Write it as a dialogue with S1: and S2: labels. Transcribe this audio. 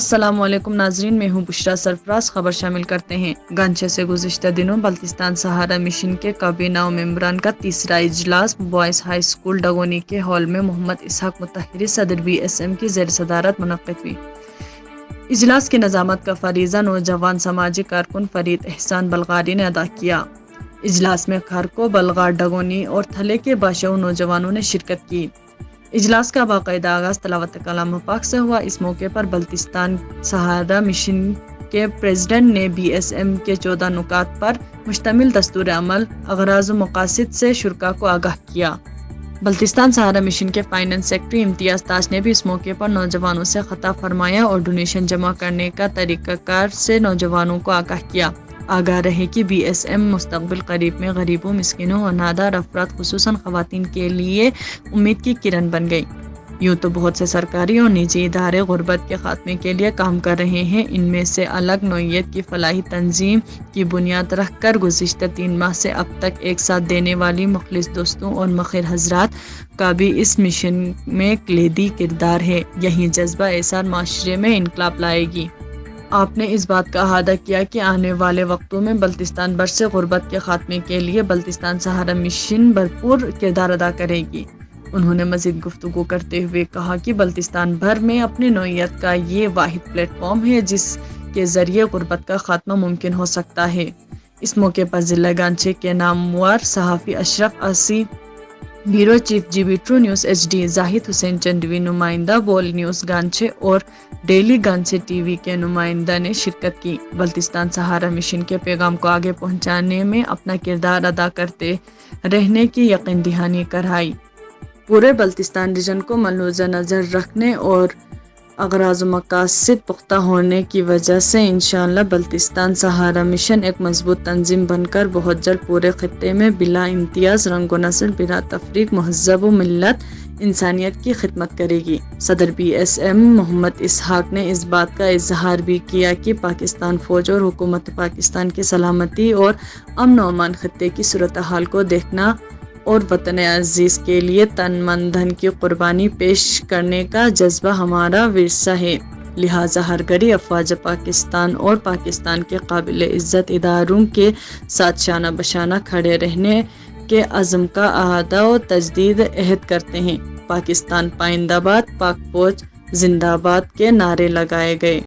S1: السلام علیکم ناظرین، میں ہوں بشرا سرفراز۔ خبر شامل کرتے ہیں۔ گنچے سے گزشتہ دنوں بلتستان سہارا مشن کے کابینہ و ممبران کا تیسرا اجلاس بوائز ہائی اسکول ڈگونی کے ہال میں محمد اسحاق مطہری صدر BSM کی زیر صدارت منعقد ہوئی۔ اجلاس کی نظامت کا فریضہ نوجوان سماجی کارکن فرید احسان بلغاری نے ادا کیا۔ اجلاس میں کھارکو، بلغار، ڈگونی اور تھلے کے باشعور نوجوانوں نے شرکت کی۔ اجلاس کا باقاعدہ آغاز تلاوت کلام پاک سے ہوا۔ اس موقع پر بلتستان سہارا مشن کے پریزیڈنٹ نے BSM کے 14 نکات پر مشتمل دستور عمل، اغراض و مقاصد سے شرکاء کو آگاہ کیا۔ بلتستان سہارا مشن کے فائنانس سیکرٹری امتیاز تاج نے بھی اس موقع پر نوجوانوں سے خطاب فرمایا اور ڈونیشن جمع کرنے کا طریقہ کار سے نوجوانوں کو آگاہ کیا۔ آگاہ رہے کہ BSM مستقبل قریب میں غریبوں، مسکینوں اور نادار افراد خصوصاً خواتین کے لیے امید کی کرن بن گئی۔ یوں تو بہت سے سرکاری اور نجی ادارے غربت کے خاتمے کے لیے کام کر رہے ہیں۔ ان میں سے الگ نوعیت کی فلاحی تنظیم کی بنیاد رکھ کر گزشتہ 3 ماہ سے اب تک ایک ساتھ دینے والی مخلص دوستوں اور مخیر حضرات کا بھی اس مشن میں کلیدی کردار ہے۔ یہی جذبہ ایثار معاشرے میں انقلاب لائے گی۔ آپ نے اس بات کا احاطہ کیا کہ آنے والے وقتوں میں بلتستان بھر سے غربت کے خاتمے کے لیے بلتستان سہارا مشن بھرپور کردار ادا کرے گی۔ انہوں نے مزید گفتگو کرتے ہوئے کہا کہ بلتستان بھر میں اپنی نوعیت کا یہ واحد پلیٹ فارم ہے جس کے ذریعے غربت کا خاتمہ ممکن ہو سکتا ہے۔ اس موقع پر ضلع گانچے کے نامور صحافی Ashraf Aasi, bureau chief GB True News HD Hussain Chandvi چندوی، نمائندہ بول نیوز گانچے اور ڈیلی گانچے TV کے نمائندہ نے شرکت کی۔ بلتستان سہارا مشن کے پیغام کو آگے پہنچانے میں اپنا کردار ادا کرتے رہنے کی یقین دہانی کرائی۔ پورے بلتستان ریجن کو ملحوظہ نظر رکھنے اور اغراض و مقاصد پختہ ہونے کی وجہ سے انشاءاللہ بلتستان سہارا مشن ایک مضبوط تنظیم بن کر بہت جلد پورے خطے میں بلا امتیاز، رنگ و نسل، بلا تفریق، مہذب و ملت انسانیت کی خدمت کرے گی۔ صدر BSM محمد اسحاق نے اس بات کا اظہار بھی کیا کہ پاکستان فوج اور حکومت پاکستان کی سلامتی اور امن و امان، خطے کی صورتحال کو دیکھنا اور وطن عزیز کے لیے تن من دھن کی قربانی پیش کرنے کا جذبہ ہمارا ورثہ ہے۔ لہٰذا ہرگری افواج پاکستان اور پاکستان کے قابل عزت اداروں کے ساتھ شانہ بشانہ کھڑے رہنے کے عزم کا اعادہ و تجدید عہد کرتے ہیں۔ پاکستان پائندہ باد، پاک فوج زندہ باد کے نعرے لگائے گئے۔